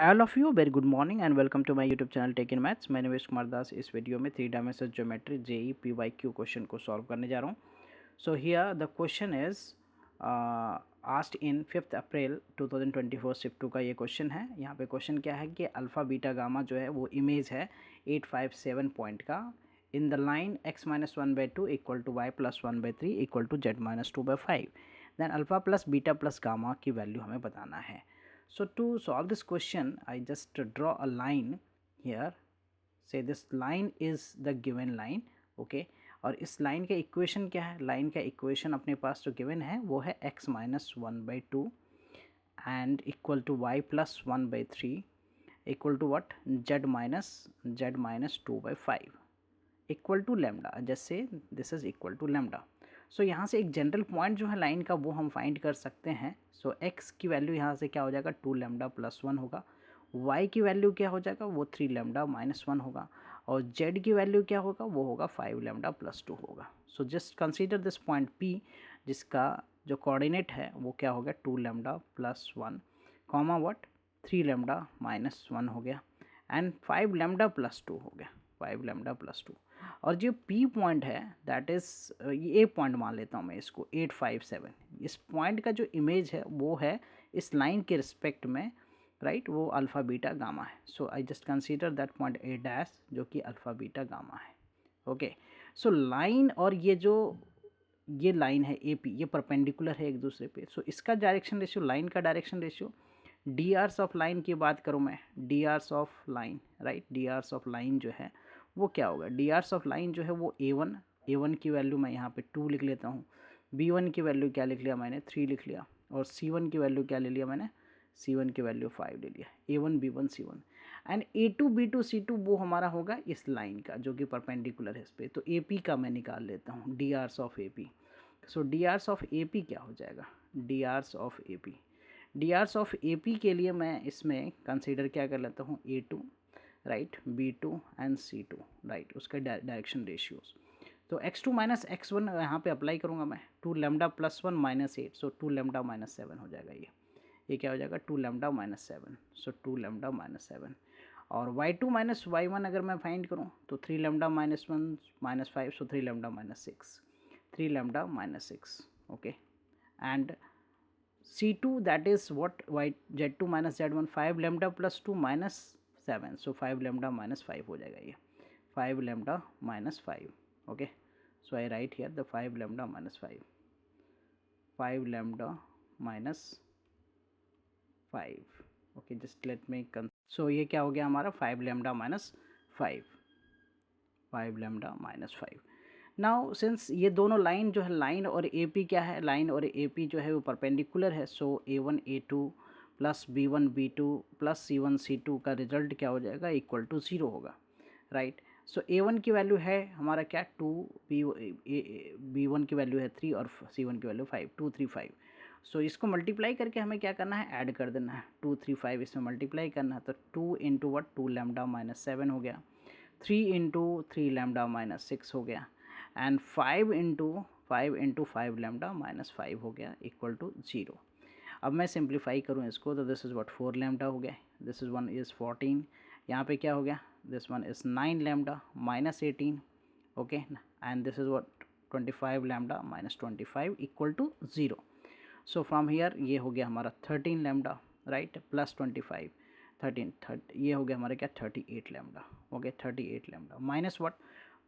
All of you very good morning and welcome to my YouTube channel Tech in Maths. मैं निवेश कुमार दास इस video में 3 dimensional geometry JEE PYQ question को solve करने जा रहा हूँ। So here the question is asked in 5 April 2024 shift 2 का ये क्वेश्चन है। यहाँ पे क्वेश्चन क्या है कि अल्फ़ा बीटा गामा जो है वो इमेज है 857 पॉइंट का in the line x-1/2 equal to y+1/3 equal to z-2/5। Then alpha plus beta plus gamma की वैल्यू हमें बताना है। So to solve this question, I just draw a line here. Say this line is the given line, okay? और इस line का equation क्या है? Line का इक्वेशन अपने पास जो गिवन है वो है x-1/2 and equal to y+1/3 equal to what z-2/5 equal to lambda. जैसे this is equal to lambda. So यहाँ से एक जनरल पॉइंट जो है लाइन का वो हम फाइंड कर सकते हैं। सो एक्स की वैल्यू यहाँ से क्या हो जाएगा 2 लेमडा प्लस 1 होगा। वाई की वैल्यू क्या हो जाएगा वो 3 लेमडा माइनस 1 होगा। और जेड की वैल्यू क्या होगा वो होगा 5 लेमडा प्लस 2 होगा। So just consider this point P जिसका जो कोऑर्डिनेट है वो क्या हो गया 2 lambda plus 1 comma what 3 lambda minus 1 हो गया एंड 5 लेमडा प्लस 2 हो गया 5 लेमडा प्लस 2। और जो पी पॉइंट है दैट इज़ ये ए पॉइंट मान लेता हूँ मैं इसको 857। इस पॉइंट का जो इमेज है वो है इस लाइन के रिस्पेक्ट में राइट वो अल्फ़ा बीटा गामा है। So I just consider that point A dash जो कि अल्फ़ा बीटा गामा है। ओके सो लाइन और ये लाइन है ए पी ये परपेंडिकुलर है एक दूसरे पे। सो इसका डायरेक्शन रेशियो लाइन का direction ratio D Rs of line की बात करूँ मैं D Rs of line right D Rs of line जो है वो क्या होगा डी आर्स ऑफ लाइन जो है वो ए वन की वैल्यू मैं यहाँ पे 2 लिख लेता हूँ। B1 की वैल्यू क्या लिख लिया मैंने 3 लिख लिया। और C1 की वैल्यू क्या ले लिया मैंने C1 की वैल्यू 5 ले लिया। A1 B1 C1 and A2 B2 C2 वो हमारा होगा इस लाइन का जो कि परपेंडिकुलर है इस पर। तो AP का मैं निकाल लेता हूँ D Rs of AP। So D Rs of AP क्या हो जाएगा D Rs of AP D Rs of AP के लिए मैं इसमें कंसीडर क्या कर लेता हूँ A2 right B2 and C2 right उसका डायरेक्शन रेशियोज। तो x2 माइनस x1 यहाँ पे अप्लाई करूँगा मैं 2 लेमडा प्लस 1 माइनस 8 सो 2 लेमडा माइनस 7 हो जाएगा ये क्या हो जाएगा 2 लेमडा माइनस 7 सो 2 लेमडा माइनस 7। और y2 माइनस y1 अगर मैं फाइंड करूँ तो 3 lambda minus 1 minus 5 so 3 lambda minus 6 3 lambda minus 6 okay and C2 that is what y z2 minus z1 5 lambda plus 2 minus 7 so 5 lambda minus 5 हो जाएगा ये 5 lambda minus 5 okay so I write here the 5 lambda minus 5 lambda minus 5 okay just let me so ये क्या हो गया हमारा 5 lambda minus 5 lambda minus 5। Now since ये दोनों लाइन जो है लाइन और ए पी क्या है लाइन और ए पी जो है वो परपेंडिकुलर है। सो A1 A2 plus B1 B2 plus C1 C2 का रिजल्ट क्या हो जाएगा इक्वल टू 0 होगा राइट। सो A1 की वैल्यू है हमारा क्या 2 B1 की वैल्यू है 3 और C1 की वैल्यू 5 2 3 5। सो इसको मल्टीप्लाई करके हमें क्या करना है ऐड कर देना है 2 3 5 इसमें मल्टीप्लाई करना है तो 2 इंटू वट 2 लेमडा माइनस 7 हो गया 3 इंटू 3 लेमडा माइनस 6 हो गया एंड 5 इंटू 5 लेमडा माइनस 5 हो गया इक्वल टू 0। अब मैं सिंप्लीफाई करूँ इसको तो दिस इज़ व्हाट 4 लेमडा हो गया दिस इज़ वन इज़ 14 यहाँ पे क्या हो गया this one is 9 lambda minus 18 okay and this is what 25 lambda minus 25 equal to 0। So from here ये हो गया हमारा 13 लेमडा राइट प्लस 25 ये हो गया हमारा क्या 38 lambda okay 38 lambda minus what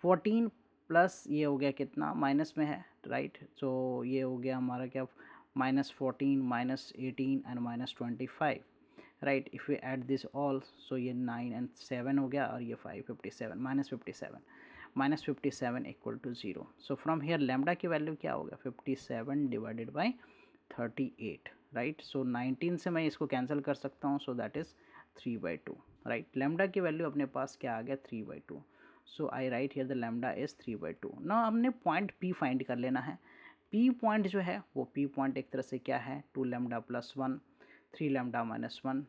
14 plus ये हो गया कितना माइनस में है राइट। सो ये हो गया हमारा क्या -14 -18 and -25 right. If we add this all so ये 9 एंड 7 हो गया और ये 557 -57 equal to 0। So from here lambda की वैल्यू क्या होगा 57 डिवाइडेड बाई 38 राइट। सो 19 से मैं इसको कैंसिल कर सकता हूँ so that is 3/2 right. Lambda की वैल्यू अपने पास क्या आ गया 3/2। So I write here the lambda is 3/2। ना हमने पॉइंट पी फाइंड कर लेना है। पी पॉइंट जो है वो पी पॉइंट एक तरह से क्या है 2 lambda plus 1 3 lambda minus 1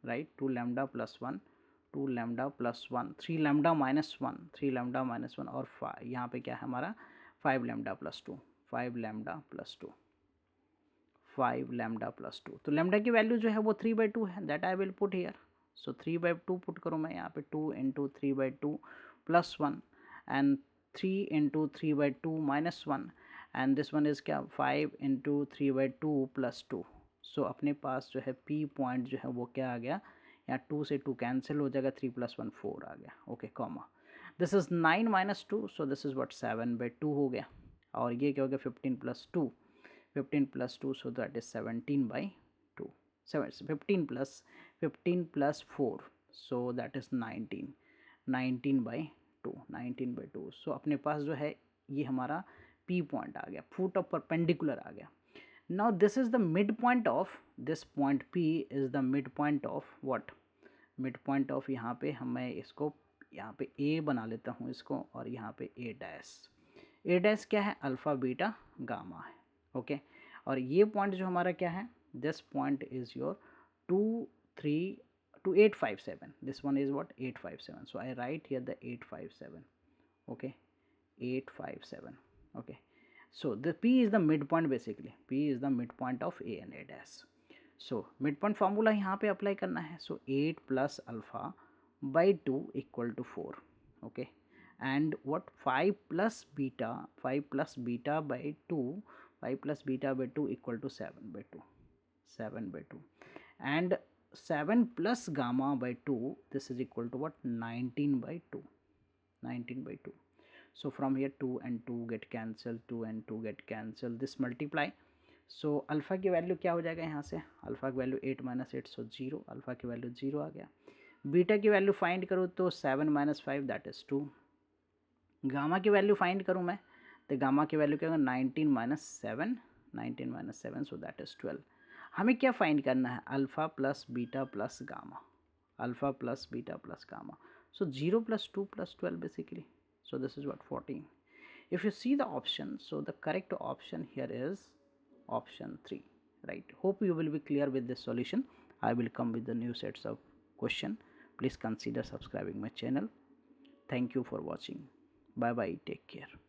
right 2 lambda plus 1 2 lambda plus 1 3 lambda minus 1 3 lambda minus 1 और यहाँ पे क्या है हमारा 5 lambda plus 2 5 lambda plus 2 5 lambda plus 2। तो लेमडा की वैल्यू जो है वो 3/2 है that I will put here. So 3/2 put करूँ मैं यहाँ पे, 2 into 3/2 plus 1 and 3 into 3/2 minus 1 and this one is क्या 5 इंटू 3/2 प्लस 2। सो अपने पास जो है P पॉइंट जो है वो क्या आ गया, यहाँ 2 से 2 कैंसिल हो जाएगा, 3 + 1 4 आ गया। Okay comma, this is 9 minus 2, so this is what 7/2 हो गया। और ये क्या हो गया 15 + 2, 15 + 2 सो that is 17/2, 15 plus 4 so that is 19, 19/2, 19/2। सो अपने पास जो है ये हमारा P पॉइंट आ गया, फुट ऑफ परपेंडिकुलर आ गया। Now this is the mid point of this point P is the mid point of what, mid point of, यहाँ पे मैं इसको यहाँ पे A बना लेता हूँ इसको, और यहाँ पे A डैश क्या है, अल्फ़ा बीटा गामा है। ओके और ये पॉइंट जो हमारा क्या है, this point is your 2 3 to 857, this one is what 857, so I write here the 857, okay 857, okay so the P is the midpoint, basically P is the midpoint of A and A dash। so midpoint formula यहाँ पे apply करना है, so 8 plus alpha by 2 equal to 4, okay and what 5 plus beta, 5 plus beta by 2, 5 plus beta by 2 equal to 7/2, 7/2 and 7 plus gamma by 2, this is equal to what 19/2, 19/2। so from here 2 and 2 get cancelled, 2 and 2 get cancelled, this multiply। so alpha की वैल्यू क्या हो जाएगा यहाँ से, alpha की value 8 - 8 सो 0, alpha की value 0 आ गया। बीटा की वैल्यू फाइंड करूँ तो 7 - 5 दैट इज़ 2। गामा की वैल्यू फाइंड करूँ मैं तो गामा की वैल्यू क्या होगा 19 - 7, 19 - 7 सो दैट इज़ 12। हमें क्या फाइंड करना है, alpha plus beta plus gamma, alpha plus beta plus gamma, so 0 + 2 + 12 basically, so this is what 14। if you see the option, so the correct option here is option 3, right? hope you will be clear with this solution. I will come with the new sets of question. Please consider subscribing my channel. Thank you for watching. Bye bye, take care.